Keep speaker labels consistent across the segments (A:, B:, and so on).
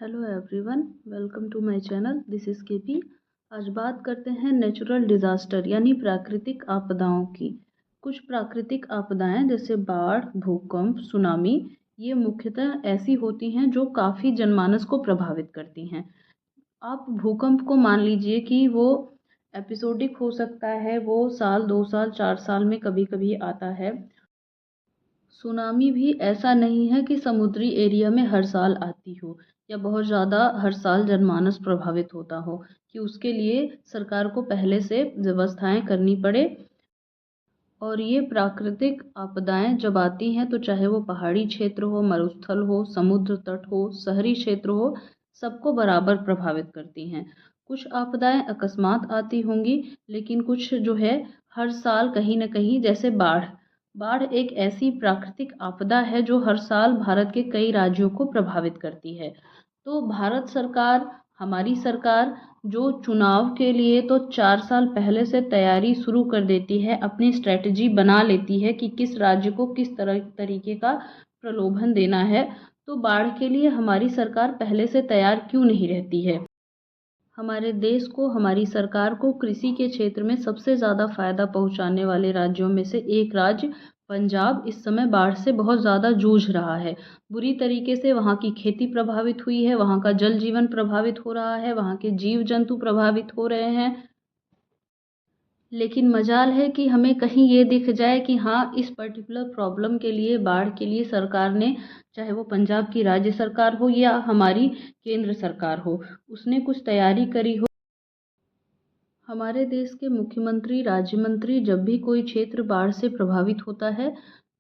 A: Hello everyone, welcome to my channel. This is KP. आज बात करते हैं नेचुरल डिज़ास्टर यानी प्राकृतिक आपदाओं की। कुछ प्राकृतिक आपदाएं जैसे बाढ़, भूकंप, सुनामी, ये मुख्यतः ऐसी होती हैं जो काफ़ी जनमानस को प्रभावित करती हैं। आप भूकंप को मान लीजिए कि वो एपिसोडिक हो सकता है, वो साल 2 साल 4 साल में कभी कभी आता है। सुनामी भी ऐसा नहीं है कि समुद्री एरिया में हर साल आती हो या बहुत ज़्यादा हर साल जनमानस प्रभावित होता हो कि उसके लिए सरकार को पहले से व्यवस्थाएं करनी पड़े। और ये प्राकृतिक आपदाएं जब आती हैं तो चाहे वो पहाड़ी क्षेत्र हो, मरुस्थल हो, समुद्र तट हो, शहरी क्षेत्र हो, सबको बराबर प्रभावित करती हैं। कुछ आपदाएं अकस्मात आती होंगी, लेकिन कुछ जो है हर साल कहीं न कहीं, जैसे बाढ़। बाढ़ एक ऐसी प्राकृतिक आपदा है जो हर साल भारत के कई राज्यों को प्रभावित करती है। तो भारत सरकार, हमारी सरकार जो चुनाव के लिए तो 4 साल पहले से तैयारी शुरू कर देती है, अपनी स्ट्रेटजी बना लेती है कि किस राज्य को किस तरीके का प्रलोभन देना है। तो बाढ़ के लिए हमारी सरकार पहले से तैयार क्यों नहीं रहती है? हमारे देश को, हमारी सरकार को कृषि के क्षेत्र में सबसे ज़्यादा फायदा पहुंचाने वाले राज्यों में से एक राज्य पंजाब इस समय बाढ़ से बहुत ज़्यादा जूझ रहा है। बुरी तरीके से वहाँ की खेती प्रभावित हुई है, वहाँ का जल जीवन प्रभावित हो रहा है, वहाँ के जीव जंतु प्रभावित हो रहे हैं। लेकिन मजाल है कि हमें कहीं ये दिख जाए कि हाँ, इस पर्टिकुलर प्रॉब्लम के लिए, बाढ़ के लिए सरकार ने, चाहे वो पंजाब की राज्य सरकार हो या हमारी केंद्र सरकार हो, उसने कुछ तैयारी करी हो। हमारे देश के मुख्यमंत्री, राज्य मंत्री जब भी कोई क्षेत्र बाढ़ से प्रभावित होता है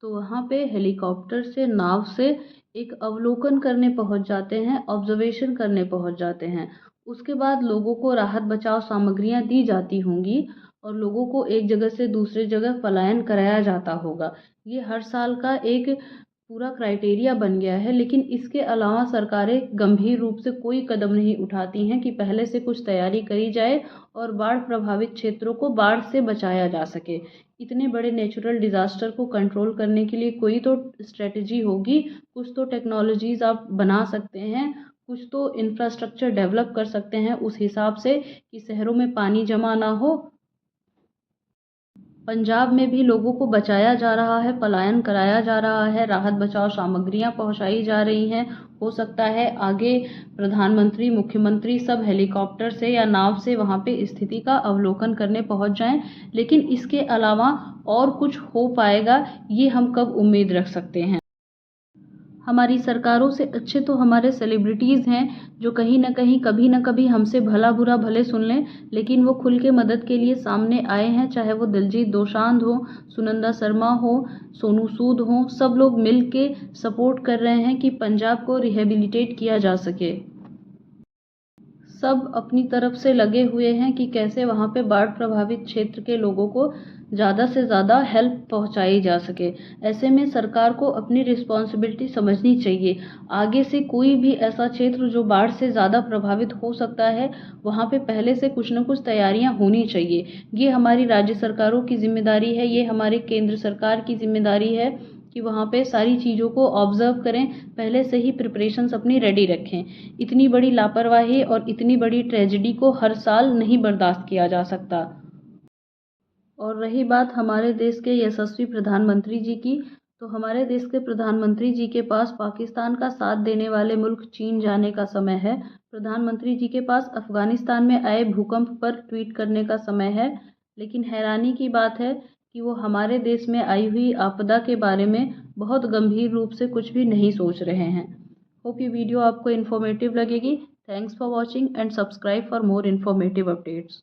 A: तो वहाँ पे हेलीकॉप्टर से, नाव से एक अवलोकन करने पहुँच जाते हैं, ऑब्जर्वेशन करने पहुँच जाते हैं। उसके बाद लोगों को राहत बचाव सामग्रियाँ दी जाती होंगी और लोगों को एक जगह से दूसरी जगह पलायन कराया जाता होगा। ये हर साल का एक पूरा क्राइटेरिया बन गया है, लेकिन इसके अलावा सरकारें गंभीर रूप से कोई कदम नहीं उठाती हैं कि पहले से कुछ तैयारी करी जाए और बाढ़ प्रभावित क्षेत्रों को बाढ़ से बचाया जा सके। इतने बड़े नेचुरल डिज़ास्टर को कंट्रोल करने के लिए कोई तो स्ट्रेटजी होगी, कुछ तो टेक्नोलॉजीज़ आप बना सकते हैं, कुछ तो इंफ्रास्ट्रक्चर डेवलप कर सकते हैं उस हिसाब से कि शहरों में पानी जमा ना हो। पंजाब में भी लोगों को बचाया जा रहा है, पलायन कराया जा रहा है, राहत बचाव सामग्रियां पहुंचाई जा रही हैं। हो सकता है आगे प्रधानमंत्री, मुख्यमंत्री सब हेलीकॉप्टर से या नाव से वहां पे स्थिति का अवलोकन करने पहुंच जाएं, लेकिन इसके अलावा और कुछ हो पाएगा ये हम कब उम्मीद रख सकते हैं? हमारी सरकारों से अच्छे तो हमारे सेलिब्रिटीज़ हैं जो कहीं न कहीं, कभी न कभी हमसे भला बुरा भले सुन लें, लेकिन वो खुल के मदद के लिए सामने आए हैं। चाहे वो दिलजीत दोसांझ हो, सुनंदा शर्मा हो, सोनू सूद हो, सब लोग मिल के सपोर्ट कर रहे हैं कि पंजाब को रिहेबिलिटेट किया जा सके। सब अपनी तरफ से लगे हुए हैं कि कैसे वहाँ पे बाढ़ प्रभावित क्षेत्र के लोगों को ज़्यादा से ज़्यादा हेल्प पहुँचाई जा सके। ऐसे में सरकार को अपनी रिस्पॉन्सिबिलिटी समझनी चाहिए। आगे से कोई भी ऐसा क्षेत्र जो बाढ़ से ज़्यादा प्रभावित हो सकता है, वहाँ पे पहले से कुछ न कुछ तैयारियाँ होनी चाहिए। ये हमारी राज्य सरकारों की जिम्मेदारी है, ये हमारे केंद्र सरकार की जिम्मेदारी है कि वहाँ पे सारी चीज़ों को ऑब्जर्व करें, पहले से ही प्रिपरेशंस अपनी रेडी रखें। इतनी बड़ी लापरवाही और इतनी बड़ी ट्रेजेडी को हर साल नहीं बर्दाश्त किया जा सकता। और रही बात हमारे देश के यशस्वी प्रधानमंत्री जी की, तो हमारे देश के प्रधानमंत्री जी के पास पाकिस्तान का साथ देने वाले मुल्क चीन जाने का समय है। प्रधानमंत्री जी के पास अफगानिस्तान में आए भूकंप पर ट्वीट करने का समय है। लेकिन हैरानी की बात है कि वो हमारे देश में आई हुई आपदा के बारे में बहुत गंभीर रूप से कुछ भी नहीं सोच रहे हैं। होप ये वीडियो आपको इन्फॉर्मेटिव लगेगी। Thanks for watching and subscribe for more informative updates.